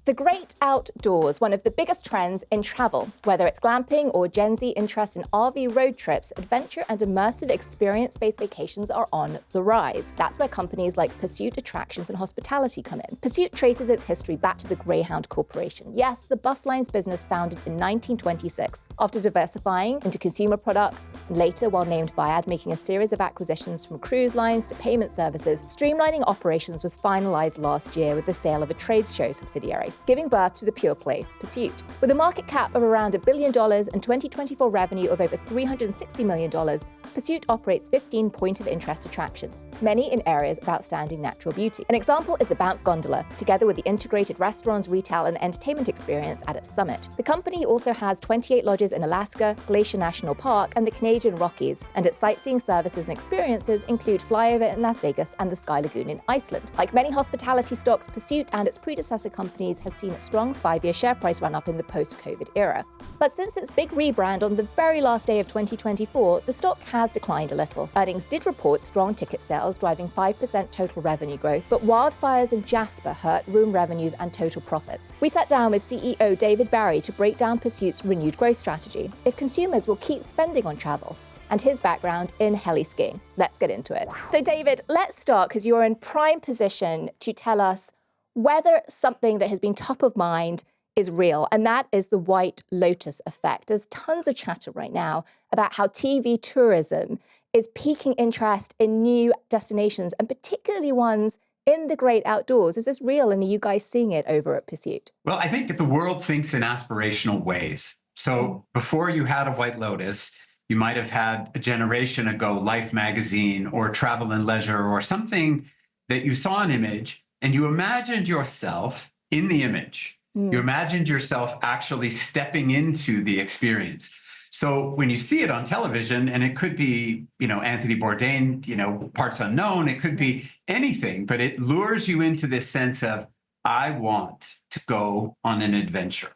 The great outdoors, one of the biggest trends in travel. Whether it's glamping or Gen Z interest in RV road trips, adventure and immersive experience-based vacations are on the rise. That's where companies like Pursuit Attractions and Hospitality come in. Pursuit traces its history back to the Greyhound Corporation. Yes, the bus lines business founded in 1926. After diversifying into consumer products, and later, while named Viad, making a series of acquisitions from cruise lines to payment services, streamlining operations was finalized last year with the sale of a trade show subsidiary, giving birth to the pure play Pursuit. With a market cap of around $1 billion and 2024 revenue of over $360 million, Pursuit operates 15 point-of-interest attractions, many in areas of outstanding natural beauty. An example is the Banff Gondola, together with the integrated restaurants, retail, and entertainment experience at its summit. The company also has 28 lodges in Alaska, Glacier National Park, and the Canadian Rockies, and its sightseeing services and experiences include flyover in Las Vegas and the Sky Lagoon in Iceland. Like many hospitality stocks, Pursuit and its predecessor companies has seen a strong 5-year share price run-up in the post-COVID era. But since its big rebrand on the very last day of 2024, the stock has declined a little. Earnings did report strong ticket sales, driving 5% total revenue growth, but Wildfires and Jasper hurt room revenues and total profits. We sat down with CEO David Barry to break down Pursuit's renewed growth strategy, if consumers will keep spending on travel, and his background in heli skiing. Let's get into it. So David, let's start because you're in prime position to tell us whether something that has been top of mind is real, and that is the White Lotus Effect. There's tons of chatter right now about how TV tourism is piquing interest in new destinations, and particularly ones in the great outdoors. Is this real, and are you guys seeing it over at Pursuit? Well, I think the world thinks in aspirational ways. So before you had a White Lotus, you might have had a generation ago Life magazine or Travel and Leisure or something that you saw an image and you imagined yourself in the image. You imagined yourself actually stepping into the experience. So when you see it on television, and it could be, Anthony Bourdain, Parts Unknown, it could be anything, but it lures you into this sense of, I want to go on an adventure.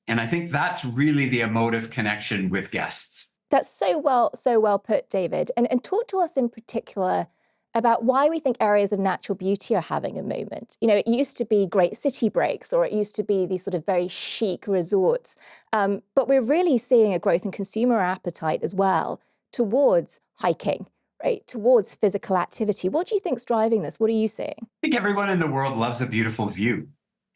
And I think that's really the emotive connection with guests. That's so well put, David. And talk to us in particular about why we think areas of natural beauty are having a moment. It used to be great city breaks, or it used to be these sort of very chic resorts. But we're really seeing a growth in consumer appetite as well towards hiking, right? Towards physical activity. What do you think's driving this? What are you seeing? I think everyone in the world loves a beautiful view.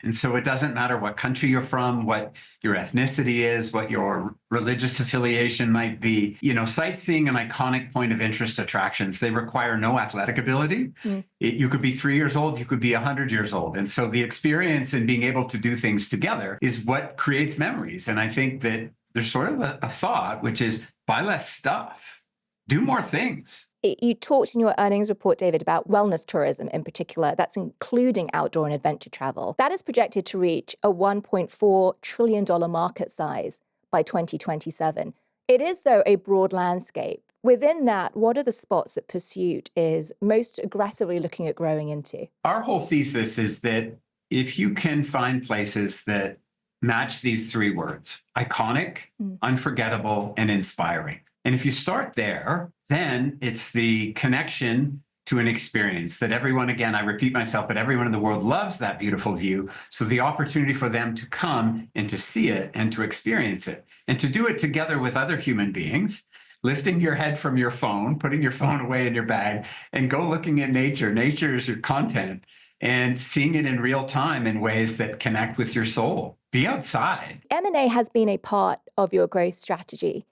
And so it doesn't matter what country you're from, what your ethnicity is, what your religious affiliation might be. Sightseeing and iconic point of interest attractions, they require no athletic ability. You could be 3 years old, you could be 100 years old. And so the experience and being able to do things together is what creates memories. And I think that there's sort of a thought, which is buy less stuff, do more things. You talked in your earnings report, David, about wellness tourism in particular. That's including outdoor and adventure travel. That is projected to reach a $1.4 trillion market size by 2027. It is, though, a broad landscape. Within that, what are the spots that Pursuit is most aggressively looking at growing into? Our whole thesis is that if you can find places that match these three words, iconic, unforgettable, and inspiring, and if you start there, then it's the connection to an experience that everyone, again, I repeat myself, but everyone in the world loves that beautiful view. So the opportunity for them to come and to see it and to experience it and to do it together with other human beings, lifting your head from your phone, putting your phone away in your bag and go looking at nature. Nature is your content and seeing it in real time in ways that connect with your soul. Be outside. M&A has been a part of your growth strategy.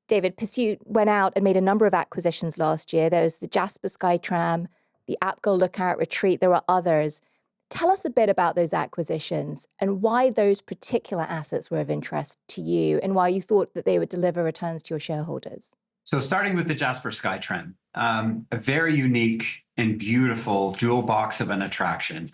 David, Pursuit went out and made a number of acquisitions last year. There was the Jasper Skytram, the Apgull Lookout Retreat. There were others. Tell us a bit about those acquisitions and why those particular assets were of interest to you and why you thought that they would deliver returns to your shareholders. So starting with the Jasper Skytram, a very unique and beautiful jewel box of an attraction.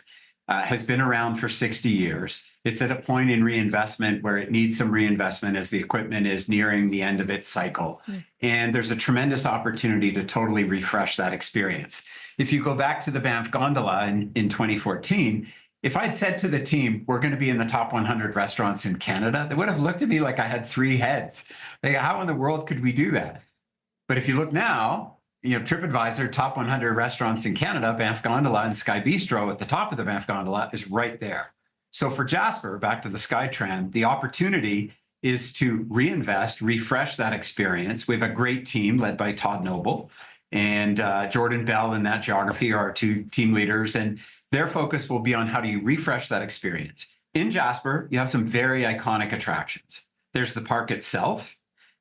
Has been around for 60 years. It's at a point in reinvestment where it needs some reinvestment as the equipment is nearing the end of its cycle. And there's a tremendous opportunity to totally refresh that experience. If you go back to the Banff Gondola in 2014, if I'd said to the team, we're going to be in the top 100 restaurants in Canada, they would have looked at me like I had three heads. Like, how in the world could we do that? But if you look now, TripAdvisor, top 100 restaurants in Canada, Banff Gondola and Sky Bistro at the top of the Banff Gondola is right there. So for Jasper, back to the SkyTran, the opportunity is to reinvest, refresh that experience. We have a great team led by Todd Noble and Jordan Bell in that geography are our two team leaders. And their focus will be on how do you refresh that experience. In Jasper, you have some very iconic attractions. There's the park itself.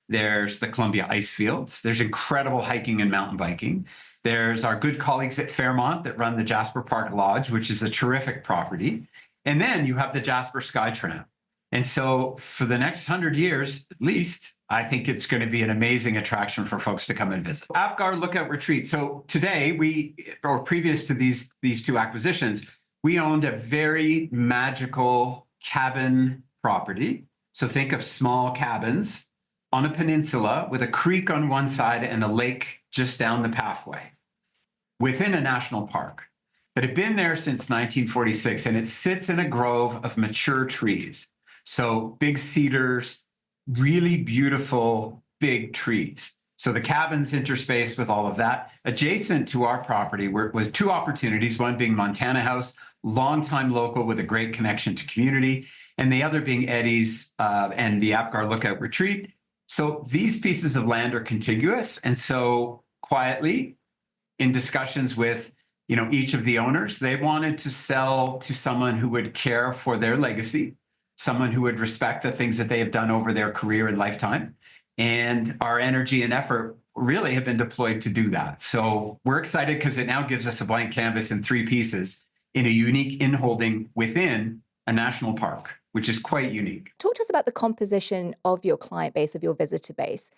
There's the Columbia Ice Fields. There's incredible hiking and mountain biking. There's our good colleagues at Fairmont that run the Jasper Park Lodge, which is a terrific property. And then you have the Jasper SkyTram. And so for the next 100 years, at least, I think it's going to be an amazing attraction for folks to come and visit. Apgar Lookout Retreat. So today or previous to these two acquisitions, we owned a very magical cabin property. So think of small cabins on a peninsula with a creek on one side and a lake just down the pathway within a national park that had been there since 1946. And it sits in a grove of mature trees. So big cedars, really beautiful, big trees. So the cabins interspaced with all of that. Adjacent to our property were two opportunities, one being Montana House, longtime local with a great connection to community, and the other being Eddie's and the Apgar Lookout Retreat. So these pieces of land are contiguous. And so quietly, in discussions with each of the owners, they wanted to sell to someone who would care for their legacy, someone who would respect the things that they have done over their career and lifetime. And our energy and effort really have been deployed to do that. So we're excited because it now gives us a blank canvas in three pieces in a unique inholding within a national park, which is quite unique. Talk to us about the composition of your client base, of your visitor base.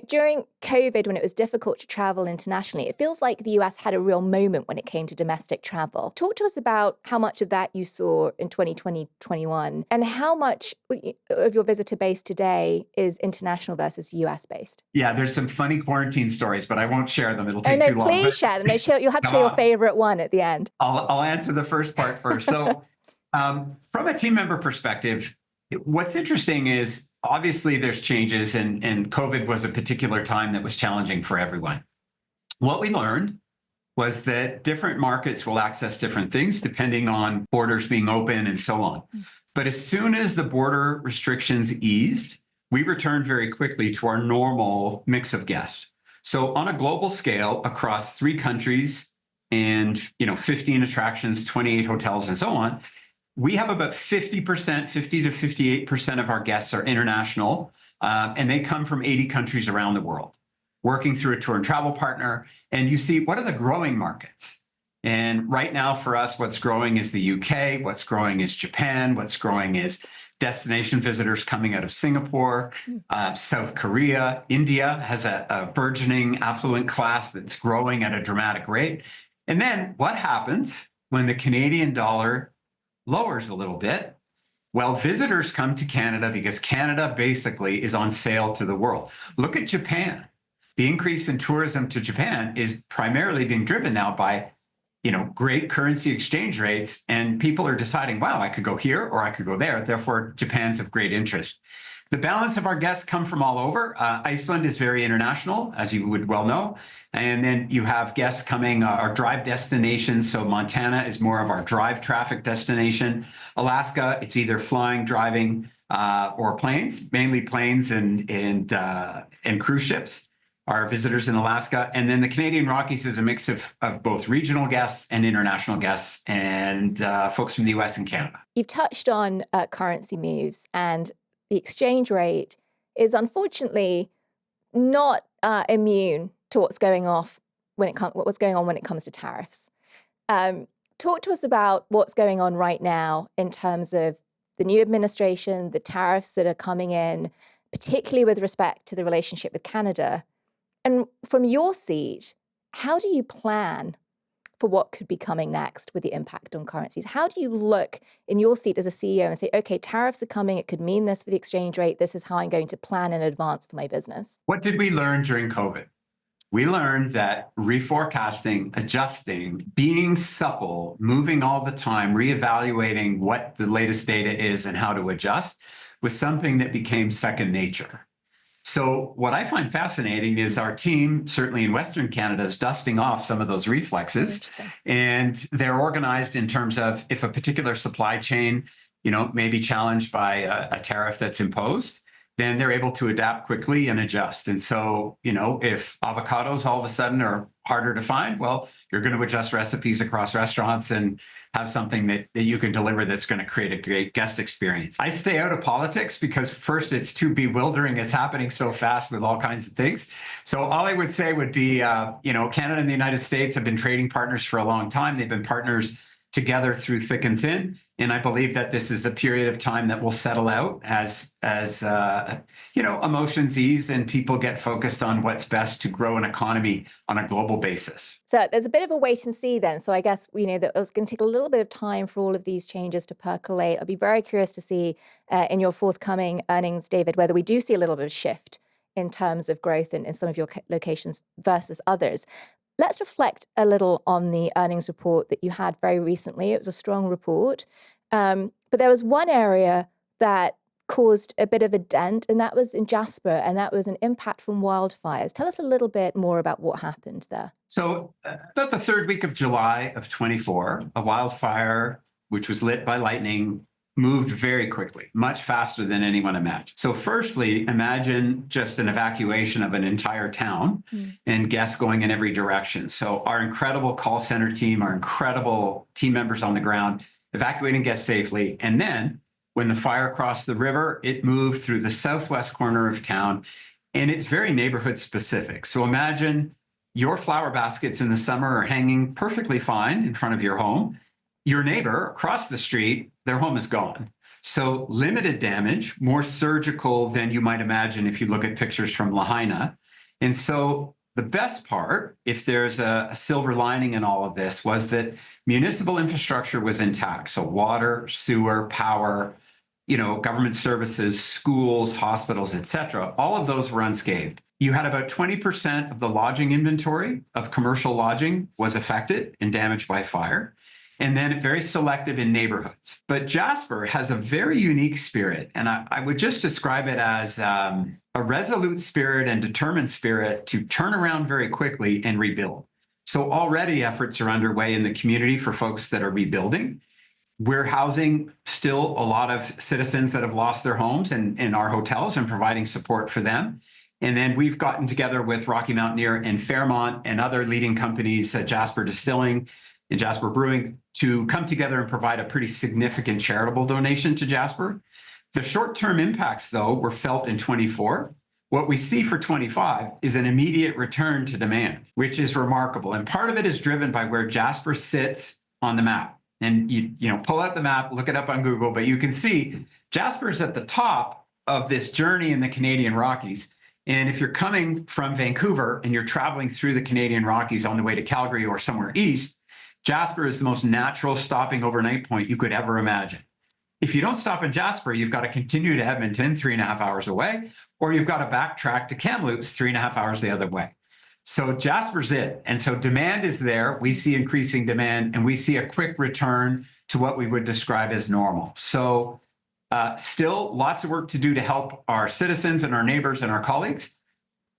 During COVID, when it was difficult to travel internationally, it feels like the US had a real moment when it came to domestic travel. Talk to us about how much of that you saw in 2020-21 and how much of your visitor base today is international versus US based. Yeah, there's some funny quarantine stories, but I won't share them. It'll take too long. Please share them. You'll have to share your favorite one at the end. I'll answer the first part first. So from a team member perspective, what's interesting is obviously there's changes and COVID was a particular time that was challenging for everyone. What we learned was that different markets will access different things depending on borders being open and so on. But as soon as the border restrictions eased, we returned very quickly to our normal mix of guests. So on a global scale across 3 countries and 15 attractions, 28 hotels and so on, we have about 50%, 50 to 58% of our guests are international, and they come from 80 countries around the world, working through a tour and travel partner. And you see, what are the growing markets? And right now for us, what's growing is the UK, what's growing is Japan, what's growing is destination visitors coming out of Singapore, South Korea. India has a burgeoning affluent class that's growing at a dramatic rate. And then what happens when the Canadian dollar lowers a little bit? Well, visitors come to Canada because Canada basically is on sale to the world. Look at Japan. The increase in tourism to Japan is primarily being driven now by, great currency exchange rates, and people are deciding, wow, I could go here or I could go there. Therefore, Japan's of great interest. The balance of our guests come from all over. Iceland is very international, as you would well know. And then you have guests coming, our drive destinations. So Montana is more of our drive traffic destination. Alaska, it's either flying, driving, or planes, mainly planes and cruise ships are visitors in Alaska. And then the Canadian Rockies is a mix of both regional guests and international guests and folks from the US and Canada. You've touched on currency moves, and the exchange rate is unfortunately not immune to what's going on when it comes to tariffs. Talk to us about what's going on right now in terms of the new administration, the tariffs that are coming in, particularly with respect to the relationship with Canada. And from your seat, how do you plan for what could be coming next with the impact on currencies? How do you look in your seat as a CEO and say, okay, tariffs are coming, it could mean this for the exchange rate, this is how I'm going to plan in advance for my business? What did we learn during COVID? We learned that reforecasting, adjusting, being supple, moving all the time, reevaluating what the latest data is and how to adjust was something that became second nature. So what I find fascinating is our team, certainly in Western Canada, is dusting off some of those reflexes. And they're organized in terms of if a particular supply chain maybe challenged by a tariff that's imposed, then they're able to adapt quickly and adjust. And so, if avocados all of a sudden are harder to find, well, you're going to adjust recipes across restaurants and have something that you can deliver that's going to create a great guest experience. I stay out of politics because first, it's too bewildering. It's happening so fast with all kinds of things. So all I would say would be, Canada and the United States have been trading partners for a long time. They've been partners together through thick and thin. And I believe that this is a period of time that will settle out as emotions ease and people get focused on what's best to grow an economy on a global basis. So there's a bit of a wait and see then. So I guess, that it's going to take a little bit of time for all of these changes to percolate. I'll be very curious to see in your forthcoming earnings, David, whether we do see a little bit of shift in terms of growth in some of your locations versus others. Let's reflect a little on the earnings report that you had very recently. It was a strong report, but there was one area that caused a bit of a dent, and that was in Jasper, and that was an impact from wildfires. Tell us a little bit more about what happened there. So about the third week of July of 24, a wildfire, which was lit by lightning, moved very quickly, much faster than anyone imagined. So firstly, imagine just an evacuation of an entire town and guests going in every direction. So our incredible call center team, our incredible team members on the ground, evacuating guests safely. And then when the fire crossed the river, it moved through the southwest corner of town, and it's very neighborhood specific. So imagine your flower baskets in the summer are hanging perfectly fine in front of your home. Your neighbor across the street, their home is gone. So limited damage, more surgical than you might imagine if you look at pictures from Lahaina. And so the best part, if there's a silver lining in all of this, was that municipal infrastructure was intact. So water, sewer, power, government services, schools, hospitals, et cetera, all of those were unscathed. You had about 20% of the lodging inventory of commercial lodging was affected and damaged by fire. And then very selective in neighborhoods. But Jasper has a very unique spirit. And I would just describe it as a resolute spirit and determined spirit to turn around very quickly and rebuild. So already efforts are underway in the community for folks that are rebuilding. We're housing still a lot of citizens that have lost their homes in our hotels and providing support for them. And then we've gotten together with Rocky Mountaineer and Fairmont and other leading companies, Jasper Distilling and Jasper Brewing, to come together and provide a pretty significant charitable donation to Jasper. The short-term impacts, though, were felt in 24. What we see for 25 is an immediate return to demand, which is remarkable. And part of it is driven by where Jasper sits on the map. And you pull out the map, look it up on Google, but you can see Jasper's at the top of this journey in the Canadian Rockies. And if you're coming from Vancouver and you're traveling through the Canadian Rockies on the way to Calgary or somewhere east, Jasper is the most natural stopping overnight point you could ever imagine. If you don't stop in Jasper, you've got to continue to Edmonton, 3.5 hours away, or you've got to backtrack to Kamloops, 3.5 hours the other way. So Jasper's it. And so demand is there. We see increasing demand, and we see a quick return to what we would describe as normal. So still lots of work to do to help our citizens and our neighbors and our colleagues,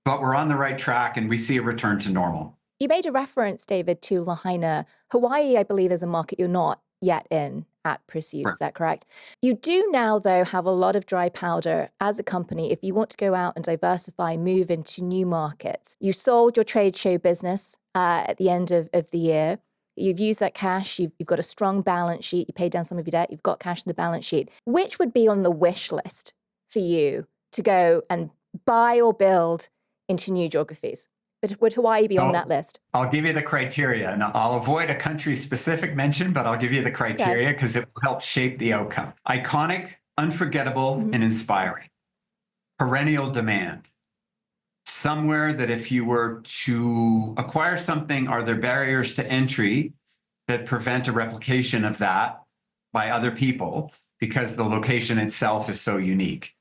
but we're on the right track and we see a return to normal. You made a reference, David, to Lahaina. Hawaii, I believe, is a market you're not yet in at PRSU. Right. Is that correct? You do now, though, have a lot of dry powder as a company if you want to go out and diversify, move into new markets. You sold your trade show business at the end of the year. You've used that cash. You've got a strong balance sheet. You paid down some of your debt. You've got cash in the balance sheet. Which would be on the wish list for you to go and buy or build into new geographies? Would Hawaii be on that list? I'll give you the criteria, and I'll avoid a country-specific mention, but I'll give you the criteria because it will help shape the outcome. Iconic, unforgettable, and inspiring. Perennial demand. Somewhere that if you were to acquire something, are there barriers to entry that prevent a replication of that by other people because the location itself is so unique?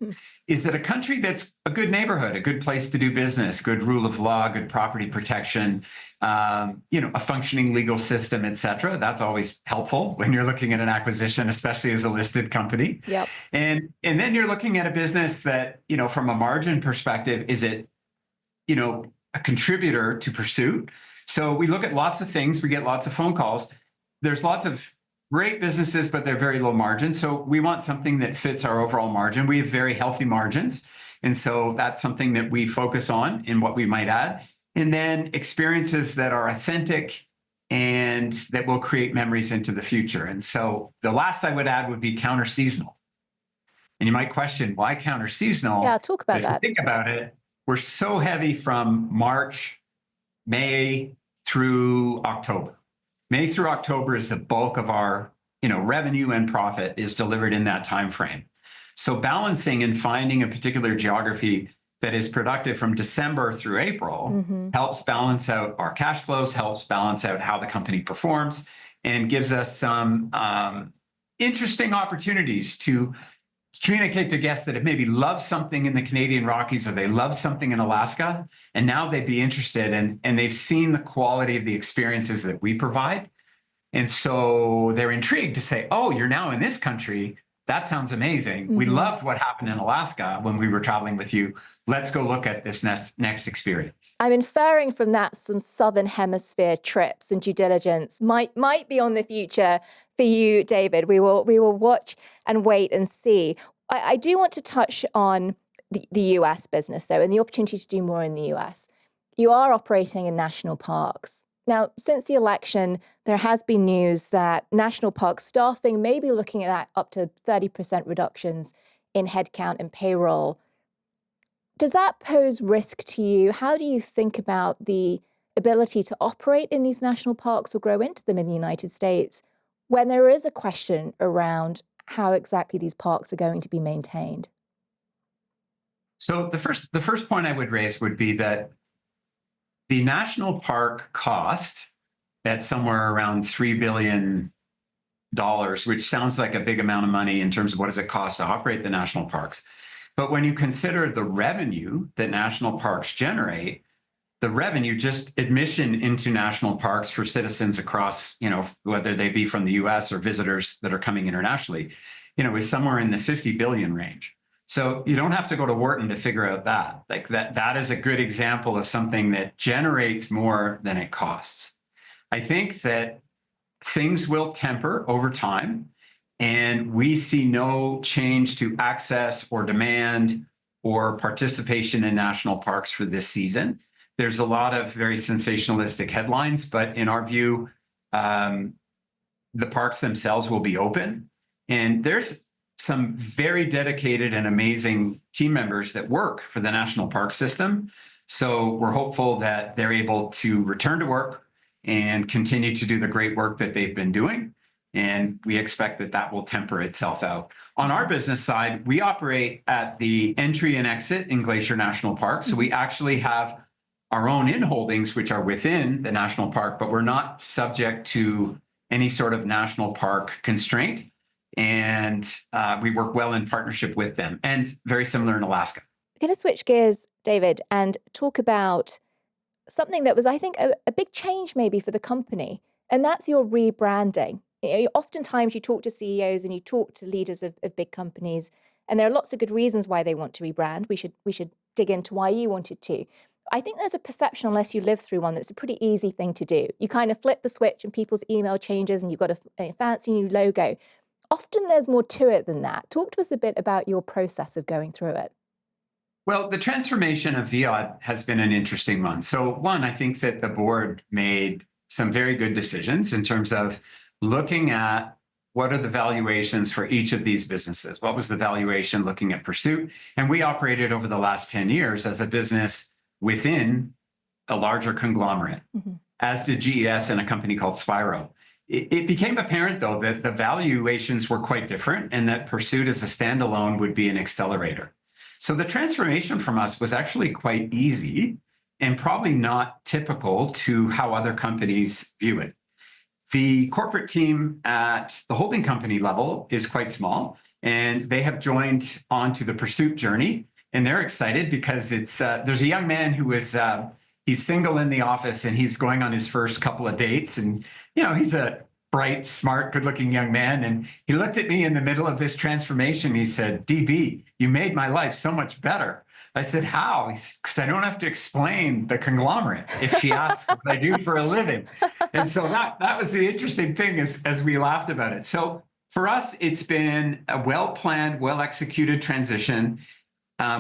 Is it a country that's a good neighborhood, a good place to do business, good rule of law, good property protection, a functioning legal system, et cetera? That's always helpful when you're looking at an acquisition, especially as a listed company. Yep. And then you're looking at a business that, from a margin perspective, is it, a contributor to pursuit? So we look at lots of things. We get lots of phone calls. There's lots of great businesses, but they're very low margin. So we want something that fits our overall margin. We have very healthy margins. And so that's something that we focus on in what we might add. And then experiences that are authentic and that will create memories into the future. And so the last I would add would be counter seasonal. And you might question, why counter seasonal? Yeah, talk about that. If you think about it, we're so heavy from March, May through October. May through October is the bulk of our revenue and profit is delivered in that time frame. So balancing and finding a particular geography that is productive from December through April helps balance out our cash flows, helps balance out how the company performs, and gives us some interesting opportunities to communicate to guests that have maybe loved something in the Canadian Rockies or they love something in Alaska, and now they'd be interested and they've seen the quality of the experiences that we provide. And so they're intrigued to say, oh, you're now in this country. That sounds amazing. We loved what happened in Alaska when we were traveling with you. Let's go look at this next experience. I'm inferring from that some Southern Hemisphere trips and due diligence might be on the future for you, David. We will watch and wait and see. I do want to touch on the US business, though, and the opportunity to do more in the US. You are operating in national parks. Now, since the election, there has been news that national park staffing may be looking at up to 30% reductions in headcount and payroll. Does that pose risk to you? How do you think about the ability to operate in these national parks or grow into them in the United States when there is a question around how exactly these parks are going to be maintained? So the first point I would raise would be that the national park cost at somewhere around $3 billion, which sounds like a big amount of money in terms of what does it cost to operate the national parks. But when you consider the revenue that national parks generate, the revenue, just admission into national parks for citizens across, whether they be from the US or visitors that are coming internationally, is somewhere in the 50 billion range. So you don't have to go to Wharton to figure out that. Like that is a good example of something that generates more than it costs. I think that things will temper over time, and we see no change to access or demand or participation in national parks for this season. There's a lot of very sensationalistic headlines, but in our view, the parks themselves will be open. And there's some very dedicated and amazing team members that work for the national park system. So we're hopeful that they're able to return to work and continue to do the great work that they've been doing. And we expect that that will temper itself out. On our business side, we operate at the entry and exit in Glacier National Park. So we actually have our own in-holdings, which are within the national park, but we're not subject to any sort of national park constraint. And we work well in partnership with them, and very similar in Alaska. We're going to switch gears, David, and talk about something that was, I think, a big change maybe for the company, and that's your rebranding. Oftentimes you talk to CEOs and you talk to leaders of big companies, and there are lots of good reasons why they want to rebrand. We should dig into why you wanted to. I think there's a perception, unless you live through one, that's a pretty easy thing to do. You kind of flip the switch and people's email changes and you've got a fancy new logo. Often there's more to it than that. Talk to us a bit about your process of going through it. Well, the transformation of Viad has been an interesting one. So one, I think that the board made some very good decisions in terms of looking at what are the valuations for each of these businesses. What was the valuation looking at Pursuit? And we operated over the last 10 years as a business within a larger conglomerate, as did GES and a company called Spiro. It became apparent, though, that the valuations were quite different and that Pursuit as a standalone would be an accelerator. So the transformation from us was actually quite easy and probably not typical to how other companies view it. The corporate team at the holding company level is quite small, and they have joined onto the Pursuit journey, and they're excited because there's a young man who is he's single in the office and he's going on his first couple of dates, and he's a bright, smart, good-looking young man. And he looked at me in the middle of this transformation. He said, "DB, you made my life so much better." I said, how? Because I don't have to explain the conglomerate if she asks what I do for a living. And so that was the interesting thing as we laughed about it. So for us, it's been a well-planned, well-executed transition.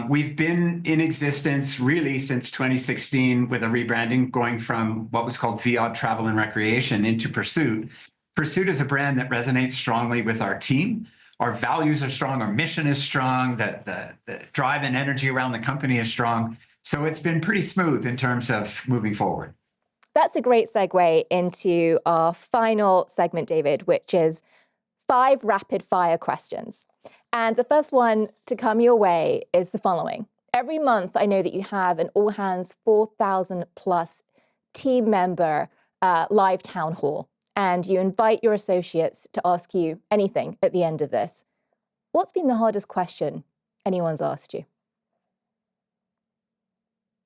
We've been in existence really since 2016 with a rebranding, going from what was called Viad Travel and Recreation into Pursuit. Pursuit is a brand that resonates strongly with our team. Our values are strong, our mission is strong, the drive and energy around the company is strong. So it's been pretty smooth in terms of moving forward. That's a great segue into our final segment, David, which is 5 rapid fire questions. And the first one to come your way is the following. Every month, I know that you have an all hands 4,000 plus team member live town hall, and you invite your associates to ask you anything at the end of this. What's been the hardest question anyone's asked you?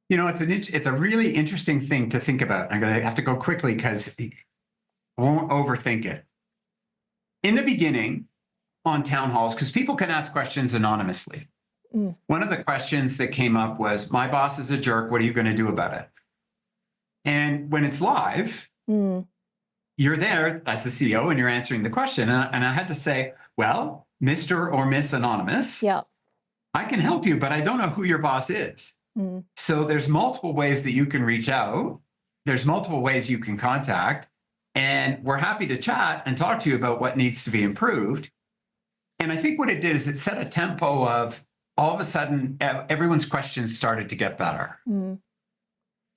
You know, it's a really interesting thing to think about. I'm going to have to go quickly because I won't overthink it. In the beginning on town halls, because people can ask questions anonymously, one of the questions that came up was, my boss is a jerk, what are you going to do about it? And when it's live, you're there as the CEO and you're answering the question. And I had to say, well, Mr. or Miss Anonymous, I can help you, but I don't know who your boss is. So there's multiple ways that you can reach out. There's multiple ways you can contact. And we're happy to chat and talk to you about what needs to be improved. And I think what it did is it set a tempo of all of a sudden, everyone's questions started to get better.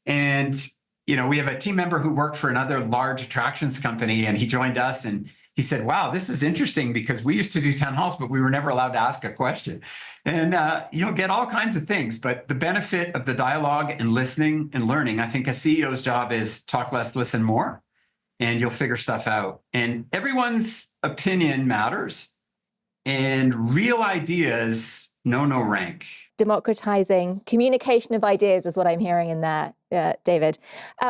And, you know, we have a team member who worked for another large attractions company, and he joined us and he said, wow, this is interesting because we used to do town halls, but we were never allowed to ask a question. And you'll get all kinds of things, but the benefit of the dialogue and listening and learning, I think a CEO's job is talk less, listen more, and you'll figure stuff out. And everyone's opinion matters, and real ideas know no rank. Democratizing communication of ideas is what I'm hearing in there, David.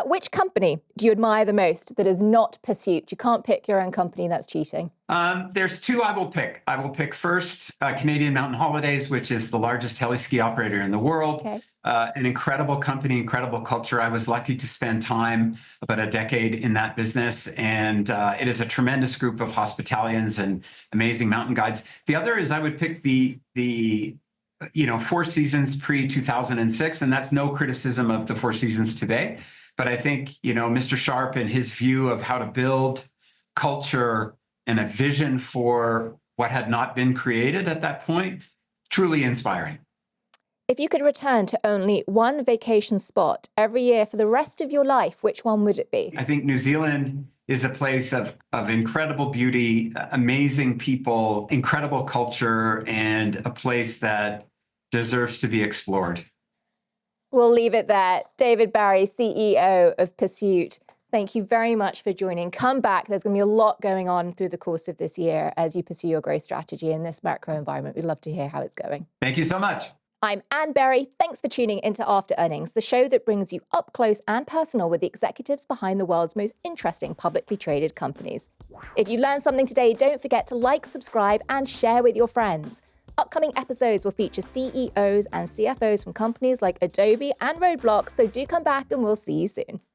Which company do you admire the most that is not Pursuit? You can't pick your own company that's cheating. There's 2 I will pick. I will pick first Canadian Mountain Holidays, which is the largest heli-ski operator in the world. Okay. An incredible company, incredible culture. I was lucky to spend time, about a decade in that business. And it is a tremendous group of hospitalians and amazing mountain guides. The other is I would pick the Four Seasons pre-2006, and that's no criticism of the Four Seasons today. But I think, Mr. Sharp and his view of how to build culture and a vision for what had not been created at that point, truly inspiring. If you could return to only one vacation spot every year for the rest of your life, which one would it be? I think New Zealand is a place of incredible beauty, amazing people, incredible culture, and a place that deserves to be explored. We'll leave it there. David Barry, CEO of Pursuit, thank you very much for joining. Come back. There's going to be a lot going on through the course of this year as you pursue your growth strategy in this macro environment. We'd love to hear how it's going. Thank you so much. I'm Anne Berry. Thanks for tuning into After Earnings, the show that brings you up close and personal with the executives behind the world's most interesting publicly traded companies. If you learned something today, don't forget to like, subscribe, and share with your friends. Upcoming episodes will feature CEOs and CFOs from companies like Adobe and Roadblock, so do come back and we'll see you soon.